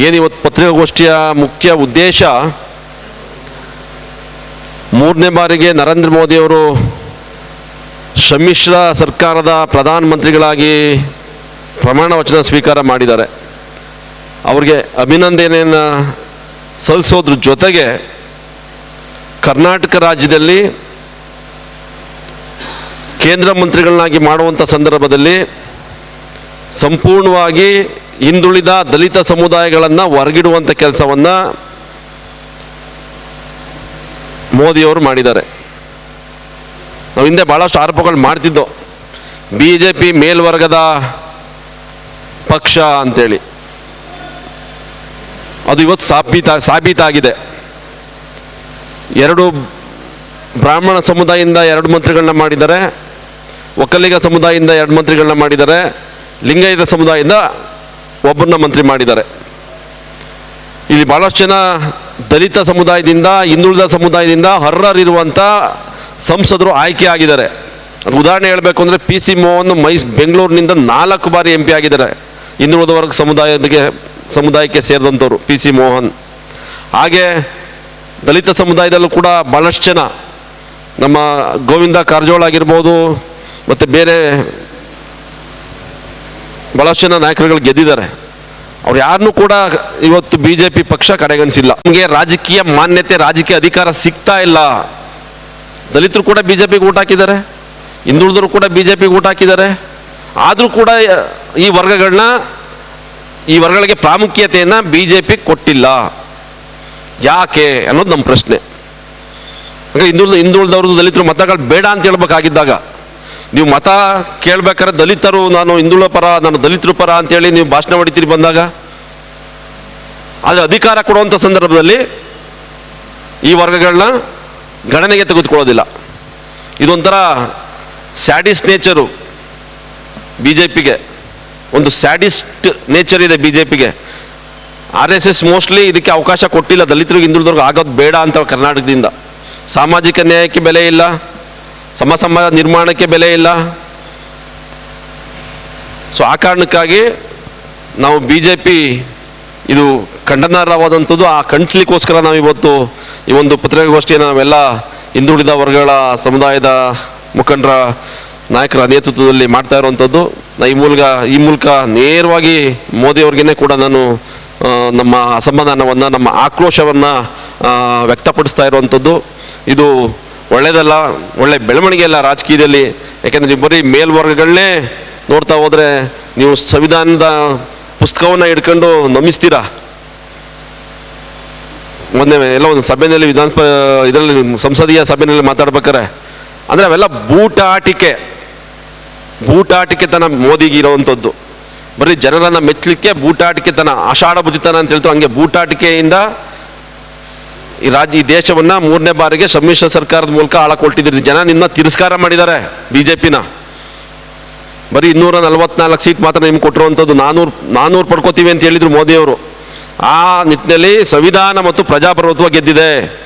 ಏನಿವತ್ತು ಪತ್ರಿಕಾಗೋಷ್ಠಿಯ ಮುಖ್ಯ ಉದ್ದೇಶ, ಮೂರನೇ ಬಾರಿಗೆ ನರೇಂದ್ರ ಮೋದಿಯವರು ಸಮ್ಮಿಶ್ರ ಸರ್ಕಾರದ ಪ್ರಧಾನಮಂತ್ರಿಗಳಾಗಿ ಪ್ರಮಾಣ ವಚನ ಸ್ವೀಕಾರ ಮಾಡಿದ್ದಾರೆ. ಅವ್ರಿಗೆ ಅಭಿನಂದನೆಯನ್ನು ಸಲ್ಲಿಸೋದ್ರ ಜೊತೆಗೆ ಕರ್ನಾಟಕ ರಾಜ್ಯದಲ್ಲಿ ಕೇಂದ್ರ ಮಂತ್ರಿಗಳನ್ನಾಗಿ ಮಾಡುವಂಥ ಸಂದರ್ಭದಲ್ಲಿ ಸಂಪೂರ್ಣವಾಗಿ ಹಿಂದುಳಿದ ದಲಿತ ಸಮುದಾಯಗಳನ್ನು ಹೊರಗಿಡುವಂಥ ಕೆಲಸವನ್ನು ಮೋದಿಯವರು ಮಾಡಿದ್ದಾರೆ. ನಾವು ಹಿಂದೆ ಭಾಳಷ್ಟು ಆರೋಪಗಳು ಮಾಡ್ತಿದ್ದೋ, BJP ಮೇಲ್ವರ್ಗದ ಪಕ್ಷ ಅಂತೇಳಿ. ಅದು ಇವತ್ತು ಸಾಬೀತಾಗಿದೆ. 2 ಬ್ರಾಹ್ಮಣ ಸಮುದಾಯದಿಂದ 2 ಮಂತ್ರಿಗಳನ್ನ ಮಾಡಿದ್ದಾರೆ, ಒಕ್ಕಲಿಗ ಸಮುದಾಯದಿಂದ 2 ಮಂತ್ರಿಗಳನ್ನ ಮಾಡಿದ್ದಾರೆ, ಲಿಂಗಾಯತ ಸಮುದಾಯದಿಂದ ಒಬ್ಬರನ್ನ ಮಂತ್ರಿ ಮಾಡಿದ್ದಾರೆ. ಇಲ್ಲಿ ಭಾಳಷ್ಟು ಜನ ದಲಿತ ಸಮುದಾಯದಿಂದ, ಹಿಂದುಳಿದ ಸಮುದಾಯದಿಂದ ಅರ್ಹರಿರುವಂಥ ಸಂಸದರು ಆಯ್ಕೆ ಆಗಿದ್ದಾರೆ. ಅದು ಉದಾಹರಣೆ ಹೇಳಬೇಕು ಅಂದರೆ PC ಮೋಹನ್ ಬೆಂಗಳೂರಿನಿಂದ 4 ಬಾರಿ MP ಆಗಿದ್ದಾರೆ. ಹಿಂದುಳಿದ ವರ್ಗ ಸಮುದಾಯಕ್ಕೆ ಸೇರಿದಂಥವ್ರು PC ಮೋಹನ್. ಹಾಗೆ ದಲಿತ ಸಮುದಾಯದಲ್ಲೂ ಕೂಡ ಭಾಳಷ್ಟು ಜನ, ನಮ್ಮ ಗೋವಿಂದ ಕಾರಜೋಳ ಆಗಿರ್ಬೋದು, ಮತ್ತು ಬೇರೆ ಭಾಳಷ್ಟು ಜನ ನಾಯಕರುಗಳು ಗೆದ್ದಿದ್ದಾರೆ. ಅವ್ರು ಯಾರನ್ನೂ ಕೂಡ ಇವತ್ತು BJP ಪಕ್ಷ ಕಡೆಗಣಿಸಿಲ್ಲ. ನಮಗೆ ರಾಜಕೀಯ ಮಾನ್ಯತೆ, ರಾಜಕೀಯ ಅಧಿಕಾರ ಸಿಗ್ತಾ ಇಲ್ಲ. ದಲಿತರು ಕೂಡ BJPಗೆ ಊಟ ಹಾಕಿದ್ದಾರೆ, ಹಿಂದುಳಿದರು ಕೂಡ BJPಗೆ ಊಟ ಹಾಕಿದ್ದಾರೆ. ಆದರೂ ಕೂಡ ಈ ವರ್ಗಗಳಿಗೆ ಪ್ರಾಮುಖ್ಯತೆಯನ್ನು BJP ಕೊಟ್ಟಿಲ್ಲ. ಯಾಕೆ ಅನ್ನೋದು ನಮ್ಮ ಪ್ರಶ್ನೆ. ಹಾಗೆ ಹಿಂದುಳಿದವ್ರದ್ದು ದಲಿತರು ಮತಗಳು ಬೇಡ ಅಂತ ಹೇಳ್ಬೇಕಾಗಿದ್ದಾಗ, ನೀವು ಮತ ಕೇಳ್ಬೇಕಾದ್ರೆ ದಲಿತರು, ನಾನು ಹಿಂದುಳಿದ ಪರ, ನಾನು ದಲಿತರ ಪರ ಅಂತೇಳಿ ನೀವು ಭಾಷಣ ಹೊಡಿತೀರಿ ಬಂದಾಗ, ಆದರೆ ಅಧಿಕಾರ ಕೊಡುವಂಥ ಸಂದರ್ಭದಲ್ಲಿ ಈ ವರ್ಗಗಳನ್ನ ಗಣನೆಗೆ ತೆಗೆದುಕೊಳ್ಳೋದಿಲ್ಲ. ಇದೊಂಥರ ಸ್ಯಾಡಿಸ್ಟ್ ನೇಚರು BJPಗೆ, ಒಂದು ಸ್ಯಾಡಿಸ್ಟ್ ನೇಚರ್ ಇದೆ BJPಗೆ. RSS ಮೋಸ್ಟ್ಲಿ ಇದಕ್ಕೆ ಅವಕಾಶ ಕೊಟ್ಟಿಲ್ಲ. ದಲಿತರಿಗೆ ಹಿಂದುಳಿದವ್ರಿಗೆ ಆಗೋದು ಬೇಡ ಅಂತ ಕರ್ನಾಟಕದಿಂದ. ಸಾಮಾಜಿಕ ನ್ಯಾಯಕ್ಕೆ ಬೆಲೆ ಇಲ್ಲ, ಸಮಾಜ ನಿರ್ಮಾಣಕ್ಕೆ ಬೆಲೆ ಇಲ್ಲ. ಸೊ ಆ ಕಾರಣಕ್ಕಾಗಿ ನಾವು BJP ಇದು ಖಂಡನಾರ್ಹವಾದಂಥದ್ದು. ಆ ಖಂಡಿಸ್ಲಿಕ್ಕೋಸ್ಕರ ನಾವು ಇವತ್ತು ಈ ಒಂದು ಪತ್ರಿಕಾಗೋಷ್ಠಿಯನ್ನು ನಾವೆಲ್ಲ ಹಿಂದುಳಿದ ವರ್ಗಗಳ ಸಮುದಾಯದ ಮುಖಂಡರ ನಾಯಕರ ನೇತೃತ್ವದಲ್ಲಿ ಮಾಡ್ತಾ ಇರುವಂಥದ್ದು. ಈ ಮೂಲಕ ನೇರವಾಗಿ ಮೋದಿಯವ್ರಿಗೇ ಕೂಡ ನಾನು ನಮ್ಮ ಅಸಮಾಧಾನವನ್ನು, ನಮ್ಮ ಆಕ್ರೋಶವನ್ನು ವ್ಯಕ್ತಪಡಿಸ್ತಾ ಇರುವಂಥದ್ದು. ಇದು ಒಳ್ಳೆಯದಲ್ಲ, ಒಳ್ಳೆ ಬೆಳವಣಿಗೆ ಅಲ್ಲ ರಾಜಕೀಯದಲ್ಲಿ. ಯಾಕೆಂದರೆ ನೀವು ಬರೀ ಮೇಲ್ವರ್ಗಗಳನ್ನೇ ನೋಡ್ತಾ ಹೋದರೆ ನೀವು ಸಂವಿಧಾನದ ಪುಸ್ತಕವನ್ನು ಹಿಡ್ಕೊಂಡು ನಮಿಸ್ತೀರಾ. ಮೊನ್ನೆ ಎಲ್ಲ ಒಂದು ಸಭೆಯಲ್ಲಿ ಇದರಲ್ಲಿ ಸಂಸದೀಯ ಸಭೆಯಲ್ಲಿ ಮಾತಾಡ್ಬೇಕಾರೆ ಅಂದರೆ ಅವೆಲ್ಲ ಬೂಟಾಟಿಕೆತನ ಮೋದಿಗೆ ಇರೋವಂಥದ್ದು. ಬರೀ ಜನರನ್ನು ಮೆಚ್ಚಲಿಕ್ಕೆ ಬೂಟಾಟಿಕೆತನ, ಆಷಾಢ ಬುದ್ಧಿತನ ಅಂತ ಹೇಳ್ತಾರೆ. ಹಂಗೆ ಬೂಟಾಟಿಕೆಯಿಂದ ಈ ದೇಶವನ್ನು 3ನೇ ಬಾರಿಗೆ ಸಮ್ಮಿಶ್ರ ಸರ್ಕಾರದ ಮೂಲಕ ಆಳಕೊಟ್ಟಿದ್ದೀರಿ. ಜನ ನಿನ್ನ ತಿರಸ್ಕಾರ ಮಾಡಿದ್ದಾರೆ BJPನ. ಬರೀ 244 ಸೀಟ್ ಮಾತ್ರ ನಿಮ್ಗೆ ಕೊಟ್ಟಿರುವಂಥದ್ದು. 400 ಪಡ್ಕೋತೀವಿ ಅಂತ ಹೇಳಿದರು ಮೋದಿಯವರು. ಆ ನಿಟ್ಟಿನಲ್ಲಿ ಸಂವಿಧಾನ ಮತ್ತು ಪ್ರಜಾಪ್ರಭುತ್ವ ಗೆದ್ದಿದೆ.